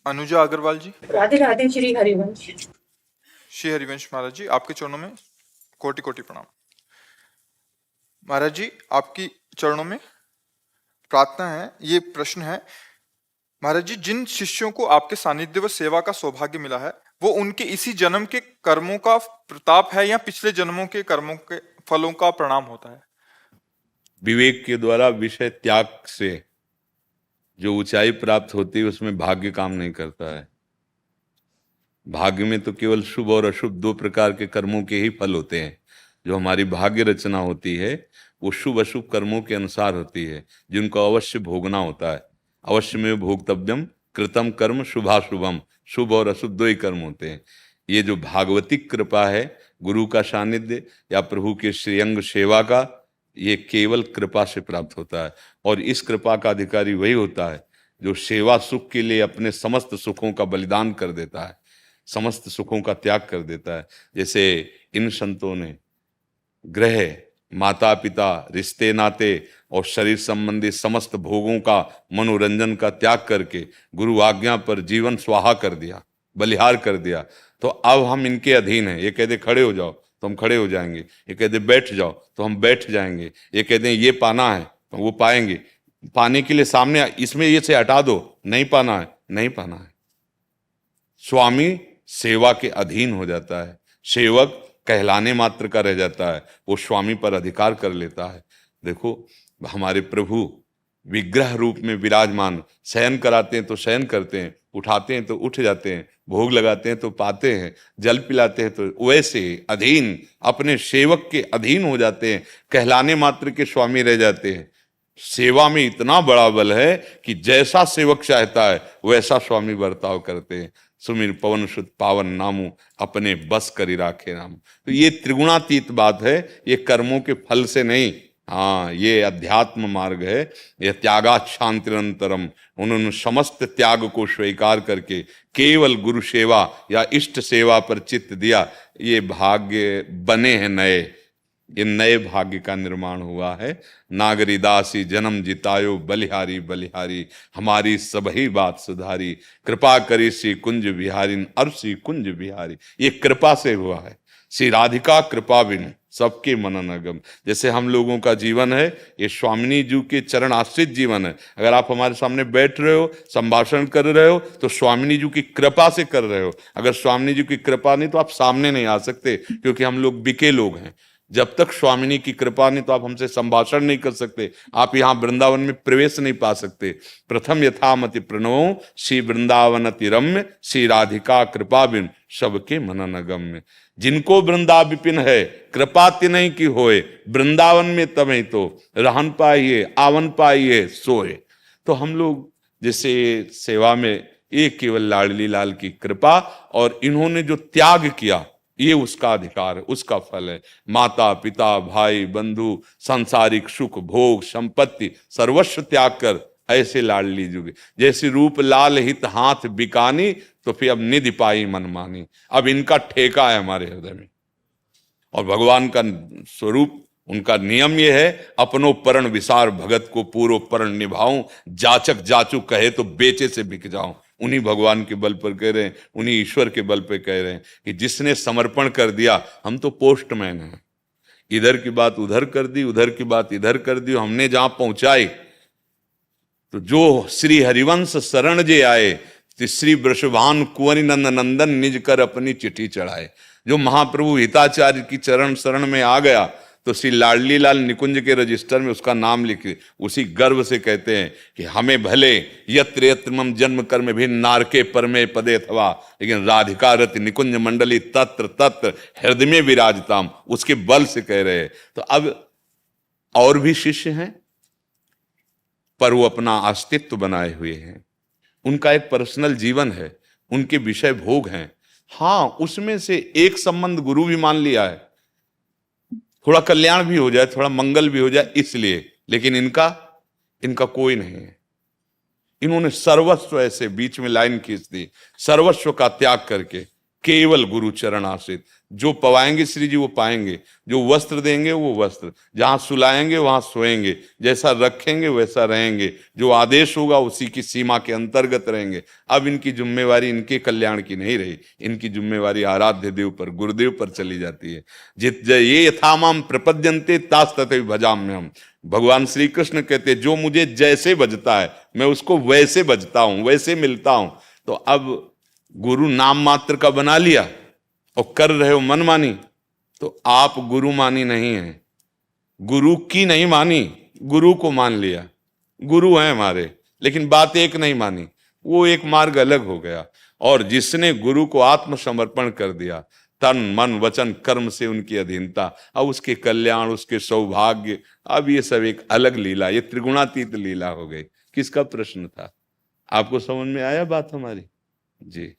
अनुजा अग्रवाल जी। राधे राधे श्री हरिवंश। श्री हरिवंश महाराज जी, आपके चरणों में कोटि कोटि प्रणाम। महाराज जी, आपकी चरणों में प्रार्थना है, ये प्रश्न है। महाराज जी, जिन शिष्यों को आपके सानिध्य व सेवा का सौभाग्य मिला है, वो उनके इसी जन्म के कर्मों का प्रताप है या पिछले जन्मों के कर्मों के फलों का परिणाम होता है? विवेक के द्वारा विषय त्याग से जो ऊंचाई प्राप्त होती है उसमें भाग्य काम नहीं करता है। भाग्य में तो केवल शुभ और अशुभ दो प्रकार के कर्मों के ही फल होते हैं। जो हमारी भाग्य रचना होती है वो शुभ अशुभ कर्मों के अनुसार होती है, जिनको अवश्य भोगना होता है। अवश्य में भोक्तव्यम कृतम कर्म शुभाशुभम, शुभ और अशुभ दो ही कर्म होते हैं। ये जो भागवतिक कृपा है, गुरु का सानिध्य या प्रभु के श्रीअंग सेवा का, ये केवल कृपा से प्राप्त होता है। और इस कृपा का अधिकारी वही होता है जो सेवा सुख के लिए अपने समस्त सुखों का बलिदान कर देता है, समस्त सुखों का त्याग कर देता है। जैसे इन संतों ने ग्रह, माता पिता, रिश्ते नाते और शरीर संबंधी समस्त भोगों का, मनोरंजन का त्याग करके गुरु आज्ञा पर जीवन स्वाहा कर दिया, बलिहार कर दिया। तो अब हम इनके अधीन हैं। ये कहते खड़े हो जाओ तो हम खड़े हो जाएंगे, ये कहते बैठ जाओ तो हम बैठ जाएंगे, ये कहते हैं ये पाना है तो वो पाएंगे। पाने के लिए सामने इसमें ये से हटा दो, नहीं पाना है, नहीं पाना है। स्वामी सेवा के अधीन हो जाता है, सेवक कहलाने मात्र का रह जाता है, वो स्वामी पर अधिकार कर लेता है। देखो हमारे प्रभु विग्रह रूप में विराजमान, शयन कराते हैं तो शयन करते हैं, उठाते हैं तो उठ जाते हैं, भोग लगाते हैं तो पाते हैं, जल पिलाते हैं तो वैसे अधीन, अपने सेवक के अधीन हो जाते हैं, कहलाने मात्र के स्वामी रह जाते हैं। सेवा में इतना बड़ा बल है कि जैसा सेवक चाहता है वैसा स्वामी बर्ताव करते हैं। सुमिर पवन सुत पावन नामू, अपने बस करी राखे नाम। तो ये त्रिगुणातीत बात है, ये कर्मों के फल से नहीं। हाँ, ये अध्यात्म मार्ग है, यह त्यागात शांतिरंतरम। उन्होंने समस्त त्याग को स्वीकार करके केवल गुरु सेवा या इष्ट सेवा पर चित्त दिया। ये भाग्य बने हैं नए, ये नए भाग्य का निर्माण हुआ है। नागरिदासी जन्म जितायो, बलिहारी बलिहारी, हमारी सबही बात सुधारी, कृपा करी श्री कुंज बिहारी, और श्री कुंज बिहारी, ये कृपा से हुआ है। श्री राधिका कृपा बिन सबके मनन अगम। जैसे हम लोगों का जीवन है, ये स्वामिनी जी के चरण आश्रित जीवन है। अगर आप हमारे सामने बैठ रहे हो, संभाषण कर रहे हो, तो स्वामिनी जी की कृपा से कर रहे हो। अगर स्वामिनी जी की कृपा नहीं तो आप सामने नहीं आ सकते, क्योंकि हम लोग बिके लोग हैं। जब तक स्वामिनी की कृपा नहीं तो आप हमसे संभाषण नहीं कर सकते, आप यहाँ वृंदावन में प्रवेश नहीं पा सकते। प्रथम यथामति प्रणव श्री वृंदावन अति रम्य, श्री राधिका कृपा बिन सबके मनन अगम्य। जिनको वृंदा विपिन है, कृपा तिन्हीं की होए, वृंदावन में तमें तो रहन पाइए, आवन पाइए सोए। तो हम लोग जैसे सेवा में, ये केवल लाडली लाल की कृपा, और इन्होंने जो त्याग किया ये उसका अधिकार है, उसका फल है। माता पिता भाई बंधु, सांसारिक सुख भोग संपत्ति सर्वस्व त्याग कर ऐसे लाडली जुगे। जैसे रूप लाल हित हाथ बिकानी, तो फिर अब निधि पाई मनमानी। अब इनका ठेका है हमारे हृदय में। और भगवान का स्वरूप, उनका नियम यह है, अपनो परण विसार भगत को पूर्व परण निभाऊं, जाचक जाचू कहे तो बेचे से बिक जाऊं। उन्हीं भगवान के बल पर कह रहे हैं, उन्हीं ईश्वर के बल पर कह रहे हैं कि जिसने समर्पण कर दिया, हम तो पोस्टमैन हैं, इधर की बात उधर कर दी, उधर की बात इधर कर दी, हमने जहां पहुंचाई। तो जो श्री हरिवंश शरण जे आए, श्री वृषभान कुंवरी नंद नंदन निज कर अपनी चिट्ठी चढ़ाए। जो महाप्रभु हिताचार्य की चरण शरण में आ गया, तो श्री लाडली लाल निकुंज के रजिस्टर में उसका नाम लिखे, उसी गर्व से कहते हैं कि हमें भले यत्र यत्र मम जन्म कर्म भी नारके परमे पदे अथवा, लेकिन राधिका रति निकुंज मंडली तत्र तत्र हृदय में विराजताम, उसके बल से कह रहे हैं। तो अब और भी शिष्य हैं, पर वो अपना अस्तित्व बनाए हुए हैं, उनका एक पर्सनल जीवन है, उनके विषय भोग हैं। हाँ, उसमें से एक संबंध गुरु भी मान लिया है, थोड़ा कल्याण भी हो जाए, थोड़ा मंगल भी हो जाए इसलिए, लेकिन इनका कोई नहीं है। इन्होंने सर्वस्व, ऐसे बीच में लाइन खींच दी, सर्वस्व का त्याग करके केवल गुरु चरण आश्रित। जो पवाएंगे श्री जी वो पाएंगे, जो वस्त्र देंगे वो वस्त्र, जहां सुलाएंगे वहां सोएंगे, जैसा रखेंगे वैसा रहेंगे, जो आदेश होगा उसी की सीमा के अंतर्गत रहेंगे। अब इनकी जिम्मेवारी इनके कल्याण की नहीं रही, इनकी जिम्मेवारी आराध्य देव पर, गुरुदेव पर चली जाती है। जित ये यथामाम प्रपद्यन्ते तास तथैव भजाम्यहम्। भगवान श्री कृष्ण कहते जो मुझे जैसे बजता है मैं उसको वैसे बजता हूं, वैसे मिलता हूं। तो अब गुरु नाम मात्र का बना लिया और कर रहे हो मनमानी, तो आप गुरु मानी नहीं है। गुरु की नहीं मानी, गुरु को मान लिया। गुरु हैं हमारे, लेकिन बात एक नहीं मानी, वो एक मार्ग अलग हो गया। और जिसने गुरु को आत्मसमर्पण कर दिया, तन मन वचन कर्म से उनकी अधीनता, अब उसके कल्याण, उसके सौभाग्य, अब ये सब एक अलग लीला, ये त्रिगुणातीत लीला हो गई। किसका प्रश्न था? आपको समझ में आया बात हमारी? जी।